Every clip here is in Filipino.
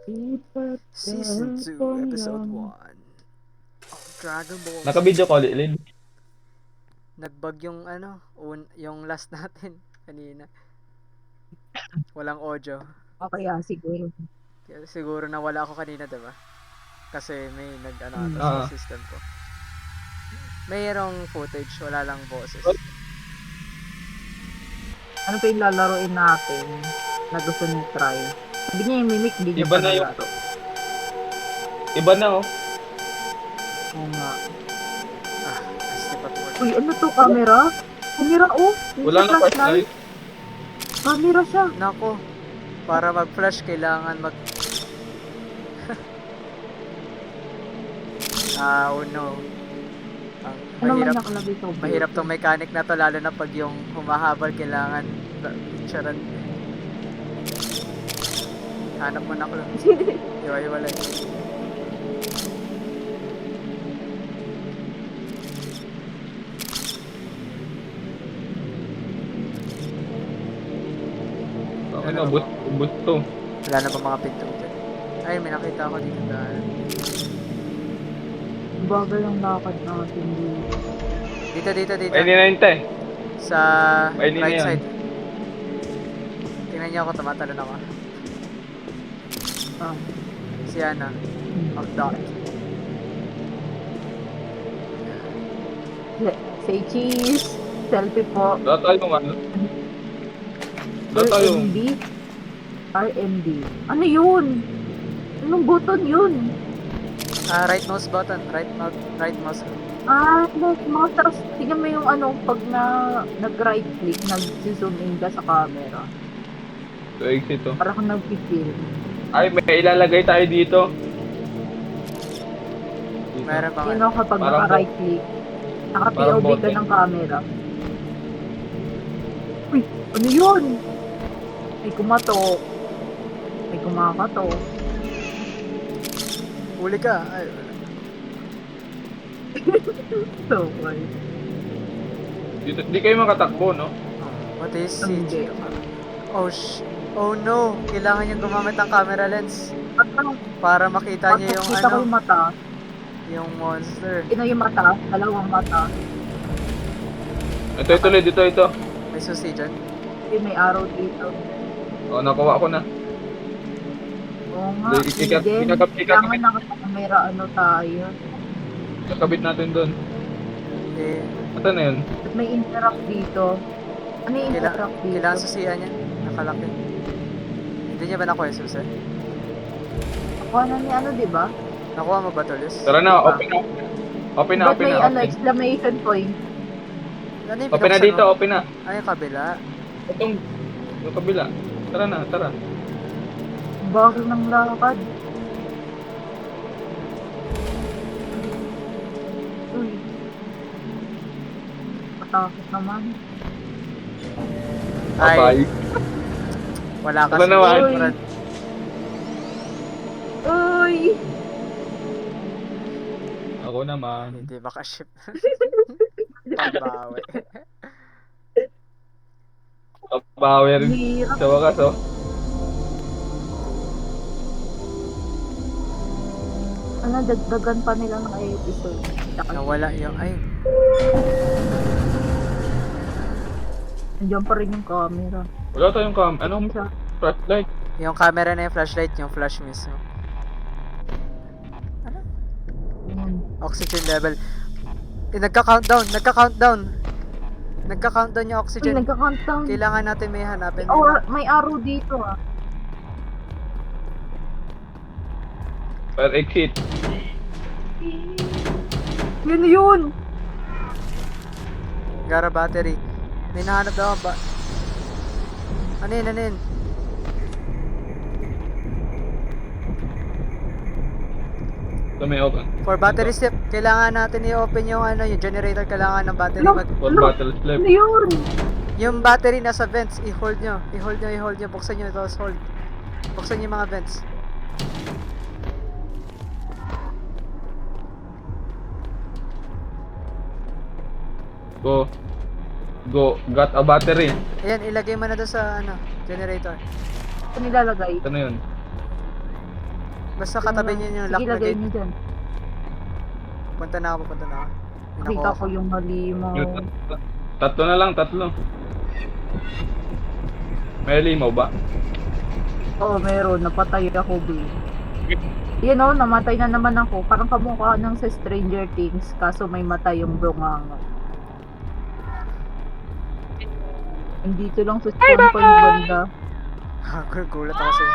Season 2, Episode 1 of Dragon Ball Z. Naka-video call, Lin. Nagbag yung yung last natin kanina. Walang audio. Okay, siguro. Kaya siguro nawala ako kanina, diba? Kasi may ata sa system ko. Mayroong footage, wala lang boses. Ano pa yung lalaroin natin na gusto niyo try? Sabi niya yung mimic, di niya Iba pa na yung- nalaro. Iba na, oh. Oo nga. Step at work. Uy, ano to? Camera? Camera, oh! Yung Wala sa na flashlight. Camera siya. Nako, para mag-flash kailangan oh no. Ano man Mahirap, nakalagay sa mahirap tong mechanic na to, lalo na pag yung humahabol kailangan picturean. Hanap mo na ko lang. Iwa-iwalay. Ano, ubus to. Wala na ba mga pinto dyan? Ay, may nakita ako dito dahil. Bagal ang lakad natin dito. Dito. Ay, ninayinte. Sa Ay, hindi na right yan. side. Tingnan niyo ako, tumatalon ako. Si Ana. Ang dot. Say cheese. Selfie po. Wala tayong ano. Wala tayong. RMB. RMB. Ano yun? Anong button yun? Right mouse button. Right mouse. Like mouse. Tapos tingnan mo yung pag nag-right click, nag-zoom in ka sa camera. So, exit to. Para kang nag-film. Ay, may ilalagay tayo dito. Meron ba Yun nga? kapag Parang naka-right click, naka-POV parang ka bote. ng camera. Uy! Ano yun? May kumatok. May kumakatok. Huli ka. Ay, So, okay. Dito, di kayo makatakbo, no? what is Hindi. CG? Oh no! Kailangan yung gumamit ng camera lens At ano, para makita niyo yung kita ko yung mata. yung monster. Ino yung mata, dalawang mata. Ito, ito. May susi dyan. May arrow dito. Oh, nakuha ko na. Oo nga. Ikakabit Kailangan nakakamera tayo. Kakabit natin doon. Eh, Ito na yun. At may interact dito. Ano yung interact dito? kailangan susihan yan. Nakalaki. Hindi niya ba nakuha yung susi? Ako na ni diba? Nakuha mo ba to, Liz? Tara na, open na. Open Ba't may na. exclamation point? Ano yung Open na binuksan dito, mo? open na. Ay, yung kabila. Yung kabila. Tara. Bago ng lakad. Uy. Patakot naman. Ay, Bye. wala kasi. Wala naman. Brad. Uy! Ako naman. Hindi makaship. Pambawi. Power. Hirap. Sa wakas, oh. Dagdagan pa nila ng episode. Nawala yung, ay, Nandiyan pa rin yung camera. Wala tayong anong Isa. flashlight? yung camera na yung flashlight, yung flash mismo. Ayan. Oxygen level. Eh, nagka-countdown. Nagka-countdown yung Uy, oxygen. nagka-countdown. Kailangan natin may hanapin. May arrow dito Fire exit. Yun! Gara battery. May nahanap daw ba? Ano yun? Ito may open. For battery step, kailangan natin i-open yung yung generator. Kailangan ng battery What battle left? Ano yun? Yung battery nasa vents, i-hold nyo. Buksan nyo, tapos hold. Buksan nyo yung mga vents. Go. Got a battery. Ayan, ilagay mo na doon sa generator. Ito nilalagay. Ito na yun. Basta katabi niyo yung lock Sige, na lagay gate. niyo dyan. Punta na ako. May Nakita nakuha ko yung halimaw. Tatlo na lang, tatlo. May limaw ba? Oo, meron. Napatay ako, B. Yan o, namatay na naman ako. Parang kamukha ng sa Stranger Things, kaso may mata yung bunganga. Dito lang sa spawn point banda. Gulat ako sa'yo.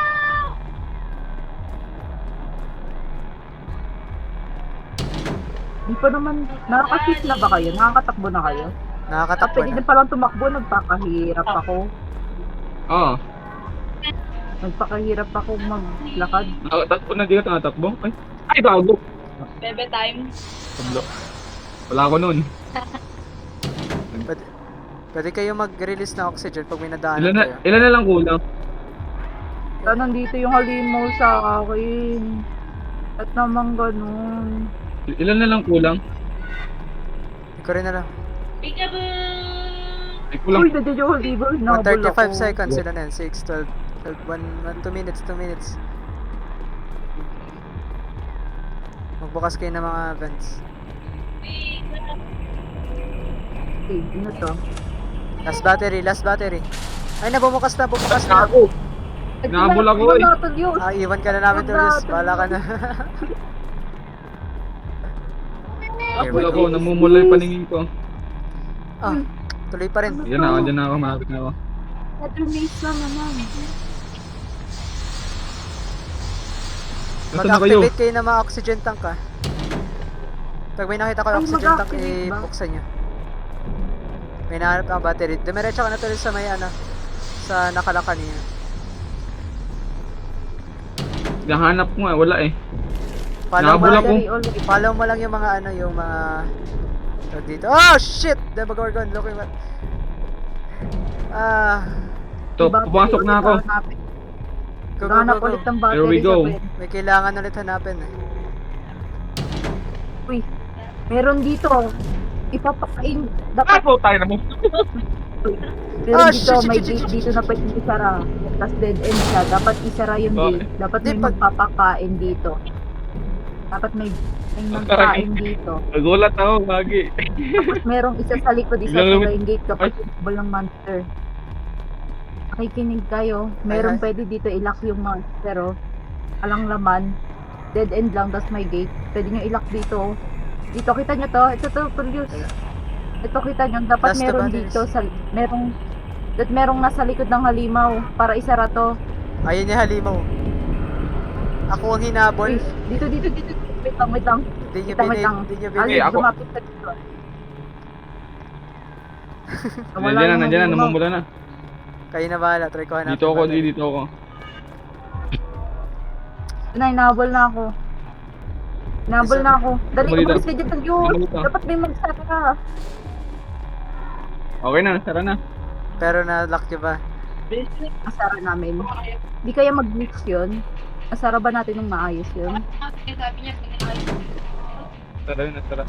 Di pa naman, nakaka-shift na ba kayo? Nakakatakbo na kayo? At Nakakatakbo pwede na. din palang tumakbo, nagpakahirap ako. Oo. Nagpakahirap ako maglakad. Takbo na, di ka tatatakbo? Ay, gago. Bebe time. Tablo. Wala ko nun. Pwede kayo mag-release ng oxygen pag may nadaanan kayo. Ilan na lang kulang? Kaya nandito yung halimaw sa akin. At naman ganun. Ilan na lang kulang? Hindi ko rin alam. Ay, kulang. Uy, nandiyan yung halimaw. Nakabol ako. 135 seconds sila na yan. 6, 12, 2 minutes, 2 minutes. Magbukas kayo ng mga vents. Okay, ano to? Last battery. Ay, bumukas na. Gago. Nakabol ako, eh. eh. Iwan ka na namin, Tulis. Bahala ka na. Nakabol ako, namumula yung paningin ko. Tuloy pa rin. Yan na, dyan na ako, malapit na ako. Other maze lang naman. Nasaan na kayo? Mag-activate kayo ng mga oxygen tank, ah. Pag may nakita ko yung Ay, oxygen tank, mag-activate ba? ibuksan nyo. May nahanap ang battery. Dumiretso ka na, Tulis, sa may sa nakalaka niya. Nahanap ko nga, wala eh. Follow mo Nakabula lang, ko. follow mo lang yung mga yung mga dito. Oh shit! Demogorgon, looking at To, pumasok na ako. Go, Hanap ulit ng battery. Here we go. May kailangan ulit hanapin eh. Uy, meron dito. Ipapakain. Ah, Dapat po tayo na mo. meron Ah, dito, shit, may shit, shit, gate shit, dito shit. na pwede isara. Tapos dead end siya. Dapat isara yung Bakit? gate. Dapat Di, may pag- magpapakain dito. Dapat may magkain dito. Nagulat ako, Magi. Tapos merong isa sa likod, isa Biglang sa lumit- yung gate kapag Ay. ball ng monster. Nakikinig kayo. Meron Ay. pwede dito ilock yung monster, oh. Alang laman. Dead end lang, tas may gate. Pwede nyo ilock dito, oh. Dito, kita nyo to. Ito to, Julius. Ito, kita nyo. Dapat Last meron batteries. dito. Merong nasa likod ng halimaw para isara to. Ayun yung halimaw. Ako ang hinabol. Uy, dito. Wait lang. Hindi nyo Wait lang. Hindi nyo Ali, Eh, ako- lumapit ka dito. Nandiyan na, halimaw. namumula na. Kayo na bahala. Try ko hanapin. Dito ako, battery. dito ako. Inahabol na ako. Inahabol Isa- na ako. Dali, Umalita. umalis ka dyan, Julius. Umalita. Dapat may magsara. Okay na, sara na. Pero na-lock nyo ba? Asara namin. Di kaya mag-mix yun? Asara ba natin ng maayos yun? Sabi niya, Sara yun, sara.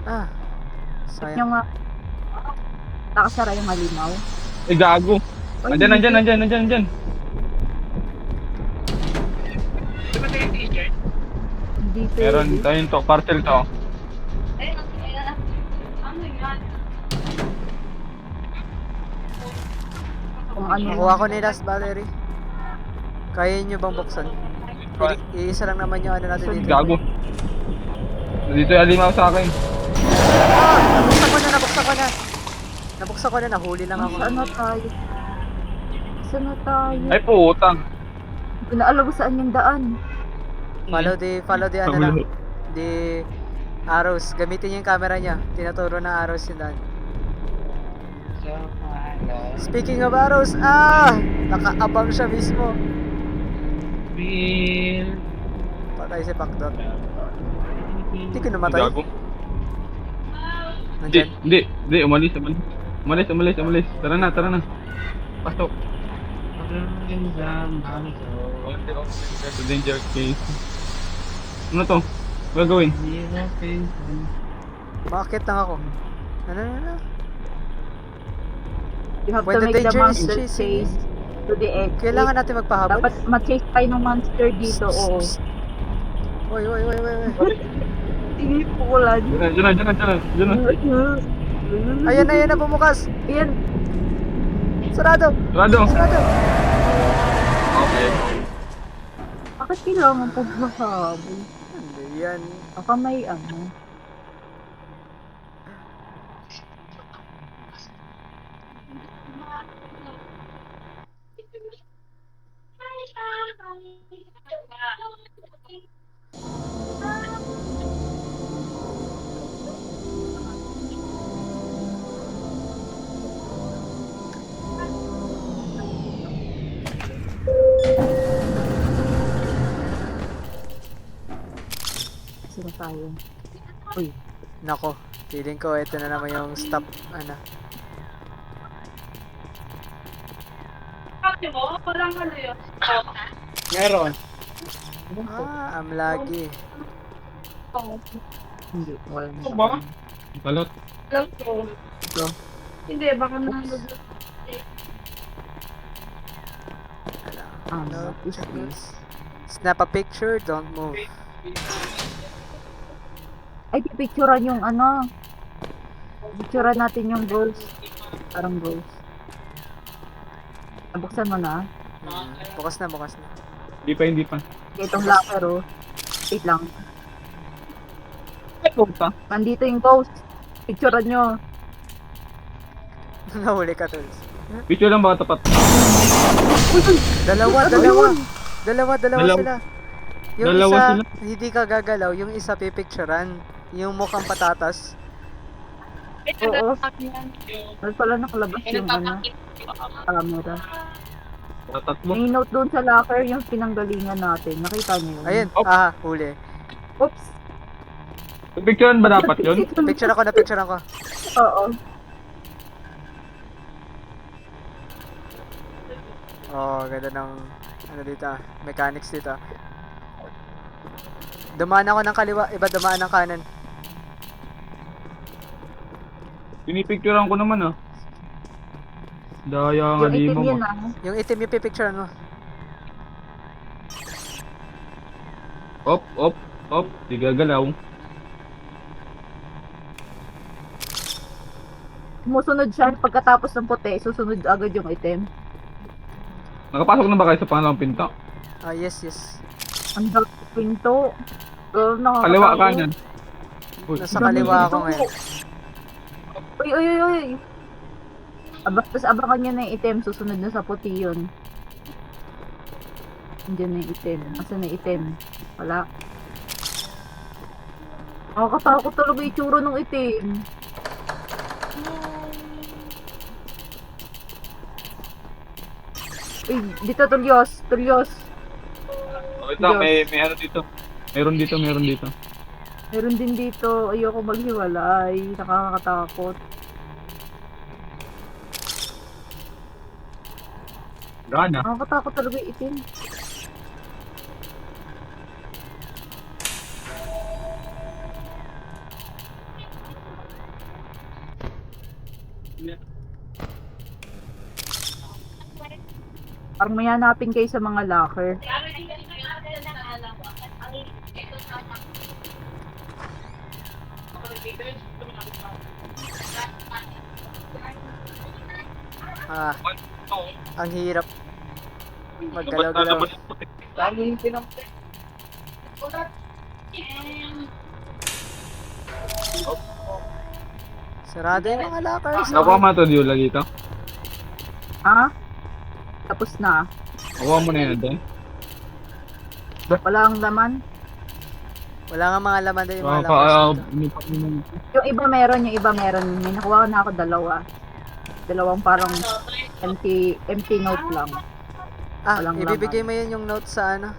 Ah. Yung Sayang. nga, nakasara yung halimaw. Eh, gago. Ay, Andyan. Dito Meron tayong to, parcel to. ano yan? kung ano. Nakuha ko ni last battery. Kaya nyo bang buksan? Iisa lang naman yung ano natin dito. Gago. Dito yung alimaw sa akin. Nabuksan ko na. Nahuli lang ako. Saan na tayo? Saan na tayo? Ay, putang. Hindi ko na alam kung saan yung daan. Follow the ano lang. The arrows. Gamitin niyo yung camera niya. Tinuturo na arrows yun daan. Speaking of arrows, nakaabang siya mismo. Patay si Pacdot. Hindi ko namatay. Gago. Nandyan. Hindi, umalis. Tara na. Pasok. Sa danger case. Ano to? Gagawin? Bakit lang ako? Ano? You have When to the make the danger is monster chasing chase. to the exit. Kailangan natin magpahabol. Dapat ma-chase tayo ng monster dito, oo. Oy. Sige, pukulan. Diyan na. Ayan na bumukas. Ayan. Sarado. Sarado. Okay. Bakit kailangan pag mahabol? Hindi yan. Baka may ano. Sino tayo? Uy, Nako. Feeling ko ito na naman yung stop. Ano. Kasi mo, walang ano yun. Meron. I'm laggy. hindi. Wala na. Ano ba? Balot. Lang to. Ito. Hindi, baka nalulog. No, What is this? Snap a picture, don't move. Ay, pipicturean yung ano. Picturean natin yung ghost. Parang ghost. Nabuksan mo na. Bukas na. Hindi pa. Itong locker, oh. Wait lang. Ay, puta. Nandito yung ghost. Picturean nyo. Nahuli ka, Tools. Picture lang ba tapat? Dalawa Dalawa. sila. Yung Dalawa isa, sila. hindi ka gagalaw. Yung isa pipicturean. Yung mukhang patatas. Oo. Ay pala nakalabas yung ano, camera. Tatlo. May note doon sa locker yung pinanggalingan natin. Nakita niyo yun? Ayun, Op. huli. Oops. Picturean ba dapat yun? Picture ako. Oo. Ganda ng, dito, mechanics dito. Dumaan ako ng kaliwa, iba dumaan ng kanan. Pinipicturean ko naman ah. Daya nga Yung di itim mo. yun ah. Yung itim yung pipicturean mo. Op. Di gagalaw. Sumusunod siya pagkatapos ng puti, susunod agad yung itim. Nakapasok na ba kayo sa pangalawang pinto? Yes. Ang dark pinto. Girl, nakakatakot. Kaliwa kanan. Uy, Nasa kaliwa ako ngayon. Uy. Tapos abangan niya na yung itim, susunod na sa puti yun. Andiyan na yung itim. Asan na yung itim? Wala. Nakakatakot talaga yung tsura ng itim. Uy, dito tulyos. wait lang, may ano dito. Meron dito. Meron din dito. Ayoko maghiwalay. Nakakatakot. Gana. Nakakatakot talaga yung itim. Parang may hanapin kayo sa mga locker. Ang hirap. Maggalaw-galaw. Sarado yung mga lockers. Nakuha mo na ito, Diola dito. Ha? Tapos na. Nakuha mo na yan doon. Wala ang laman. Wala nga mga laman din yung mga lockers dito. Yung iba meron. May nakuha na ako dalawang parang empty note lang. Walang Ibibigay mo yun yung note sa ano?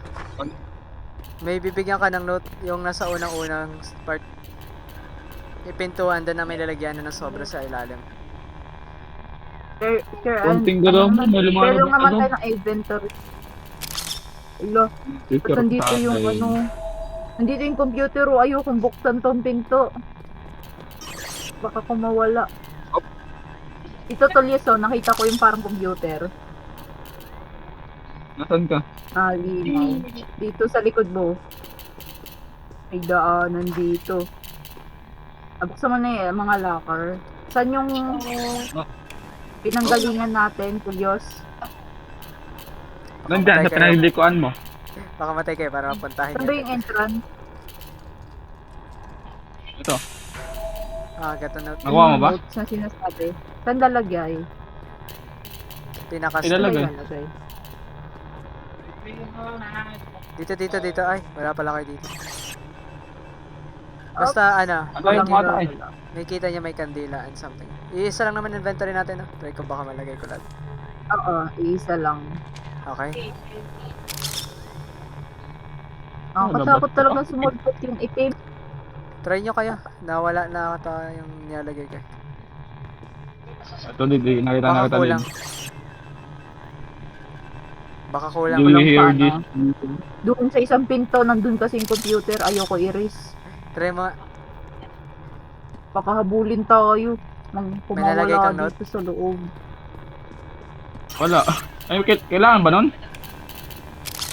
May bibigyan ka ng note yung nasa unang-unang part. Ipintuan doon na may lalagyan na ng sobra sa ilalim. Sir, Konting galaw mo, may lumalabas Pero naman ano. tayo ng inventory. Ilo, nandito yung ano. Nandito yung computer, ayokong buksan tong pinto. Baka kumawala. Ito tulyos, nakita ko yung parang computer. Nasaan ka? Linaw. Dito sa likod mo. May daanan dito. Buksan mo na yung mga locker. Saan yung pinanggalingan natin, Tulyos? Nandyan, sa pinaglikuan mo. Baka matay kayo para mapuntahin Saan ba niyo. yung entrance? Ito. Gato note. Nakuha mo ba? Notes na sinasabi. Saan lalagay? Pinakas. Ilalagay. Lalagay. Dito. Ay, wala pala kayo dito. Basta ano, Ano yung mga tayo? may kita niya may kandila and something. Iisa lang naman inventory natin, no? Try ko baka malagay ko lahat. Oo, isa lang. Okay. Katakot talaga sumulpot yung itim. Try nyo kayo. Nawala na ata yung nilalagay ko. Ito, di nakita Baka din. kulang. Baka kulang. Do you Walang hear paano. this? Doon sa isang pinto, nandun kasi yung computer. Ayoko i-erase. Try mo. Pakahabulin tayo. Nang May nalagay kumawala kang note? dito sa loob. Wala. Ay, kailangan ba nun?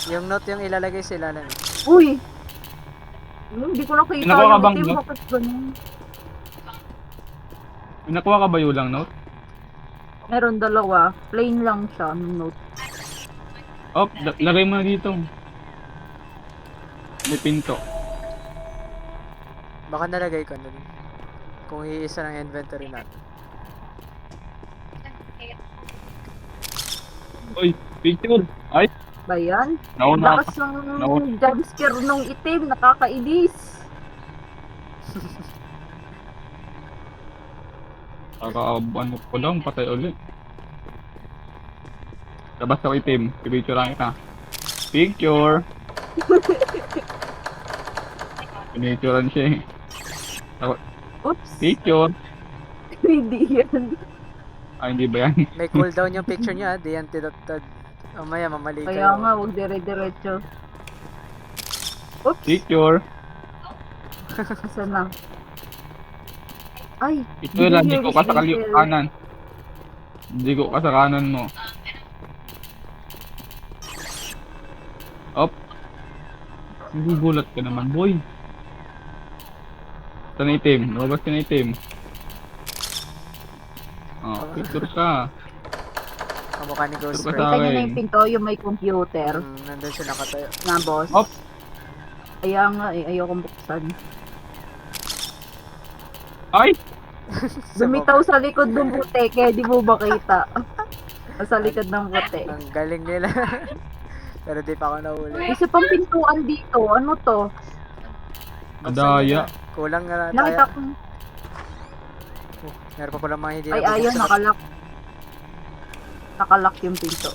Yung note yung ilalagay sa ilalim. Uy! Hindi ko nakita Nakuha ka yung bang itim. note? Bakit ganun? May nakuha ka ba yung lang note? Meron dalawa. Plain lang siya ng note. Oh, lagay mo na dito. May pinto. Baka nalagay ko na din. Kung iisa ng inventory natin. Uy, picture. Ay, Ba yan? nauna Lakas ka. ng Nauna. jumpscare nung itim. Nakakainis. Ano ko lang, patay ulit. Labas ako itim. Pipicture lang kita. Picture. Pinicturean siya eh. Oops. Picture. Hindi yan. Hindi ba yan? May cooldown yung picture niya, di antidotted. O maya, mamali Kaya kayo. nga, huwag dire-diretso. Oops. Picture. Asa na? Ay! Ito lang, di ko ka sa Pixel. kanan. Di ko ka sa kanan mo. Op. Nagugulat ka naman, boy. Ito na itim. Lumabas ka na itim. Oh, picture ka. Kamukha ni Ghost Sure Friend. ka Kita niyo na akin. yung pinto, yung may computer Nandun siya nakatayo. na boss. Op. Kaya nga eh, ayokong buksan. Ay! Lumitaw sa likod ng puti, kaya di mo ba kita? Sa likod ng puti. Ang galing nila. Pero di pa ako nahuli. Isa pang pintuan dito, ano to? Madaya. Kulang nga tayo. Nakita ko, Meron pa pala mga hindi ay ayun, nabubuksan. nakalak. Nakalak yung pinto.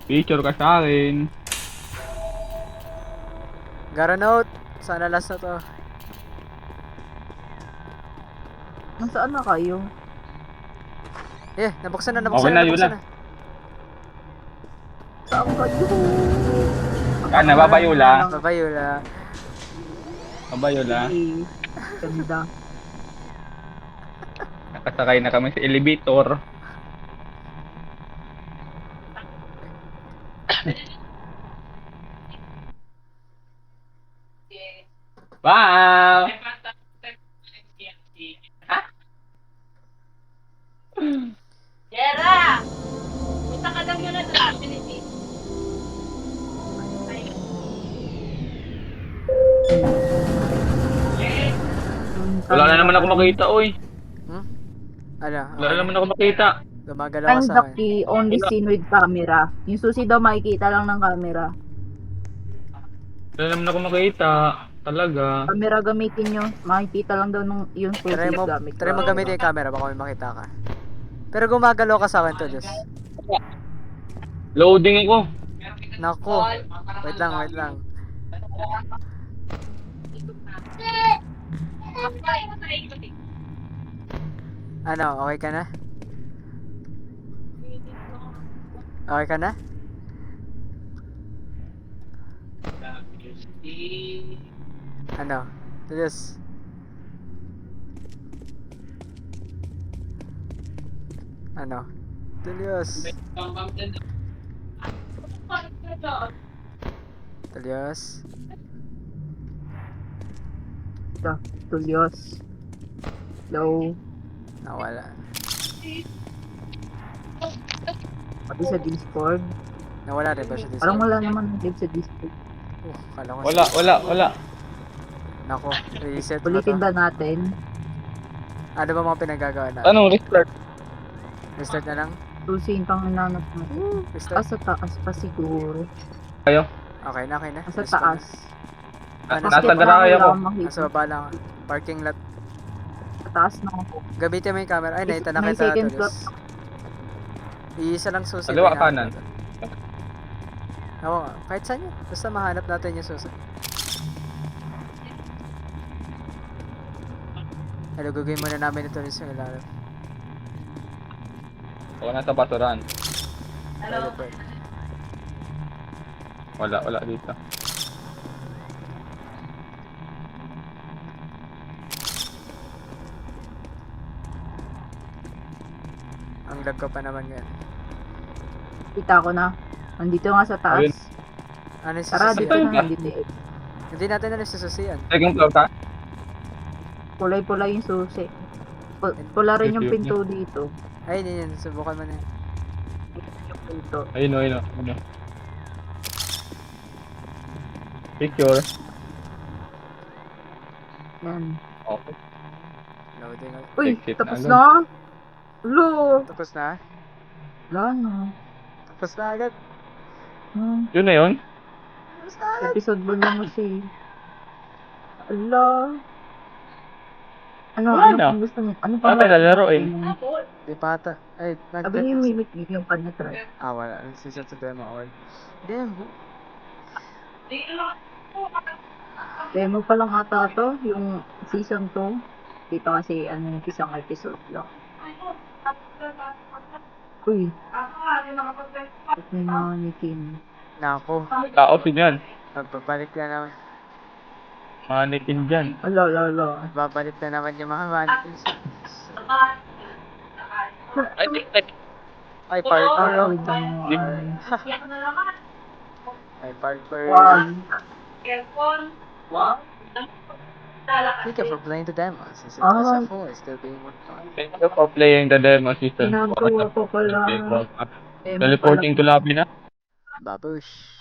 Picture ka sa akin. Gara note. Sana last na to. Nasaan na kayo? Nabuksan na, Okay na, yun nabuksan na. na. Saan kayo? Nababayula. Babayula. Nababayula. Eh, ganda. Nakasakay na kami sa elevator. Wow! Yera! Punta ka lang yun na doon. Piniti. Wala na naman ako makita, oy. Ano? Wala na naman ako makita. Gumagalaw ka Find sa the akin. key, only seen with camera. Yung susi daw makikita lang ng camera. Wala naman ako makita. Talaga. Camera gamitin nyo, makikita lang daw ng yung susi gamit. Try mo gamitin yung camera, baka may makita ka. Pero gumagalaw ka sa akin to, Diyos. Loading ako. Naku. Wait lang. Ano, okay ka na? Okay ka na? Ano? Diyos. Ano? Diyos. Tulyos. Tulyos. Low. Nawala. Pati sa Discord. Nawala rin ba siya dito? Parang wala naman nag sa Discord. Kala ko Wala. Nako, reset ba to? Ulitin ba natin? Ano ba mga pinagagawa natin? Anong restart? Restart na lang? Susiin pang nananap natin. Restart? Sa taas pa siguro. Kayo? Okay na. Sa Let's go na. taas. Ano, Nasa sa, garahe ako. nasa baba lang. Parking lot. Sa taas na ako. Gamitin mo yung camera. Ay, nakita na May kita. second Tulis. Iisa lang susi. Kaliwa, may kanan. nakita. Oo nga. Kahit saan yun. Basta mahanap natin yung susi. Halugugin muna namin ito sa ilalim. Ako nasa basuran. Teleport. Wala dito. Ang lag ko pa naman yan. Kita ko na. Nandito nga sa taas. Ayun. Ano yung Tara, dito sususian? Ayun. na. Nandito. Hindi natin na sususian. Second floor ka? Pulay-pulay yung susi. Pula rin yung Yun. pinto dito. Ayun yun. Subukan mo na yun. Yung pinto. Ayun. Picture. Yan. Okay. Loading up. Uy, Exit tapos na na. Lo. Tapos na? Wala na. Tapos na agad. Yun na yun? Tapos na agad. Episode 1 lang kasi. Ala. Ano Wala. ang gusto mo? Ano Ano tayo lalaroin? Di pa ata. Ay, Sabi niyo yung mimik yung panatry. wala. Season sa demo award. Damn. Demo pa lang ata to, yung season 2. Dito kasi isang episode lang. Uy, ba't may mga nikin? Nako. Tao yan. Magbabalik na naman. Manitin dyan. Ala. Babalik na naman yung mga mannequins. Ay, parkour. Araw oh. dyan. Ay, parkour. Wow. Thank you for playing the demo. Since it Ah. was a full, it's still being worked on. Thank you for playing the demo season. Ginagawa ko pala. Teleporting to lobby na. Babush.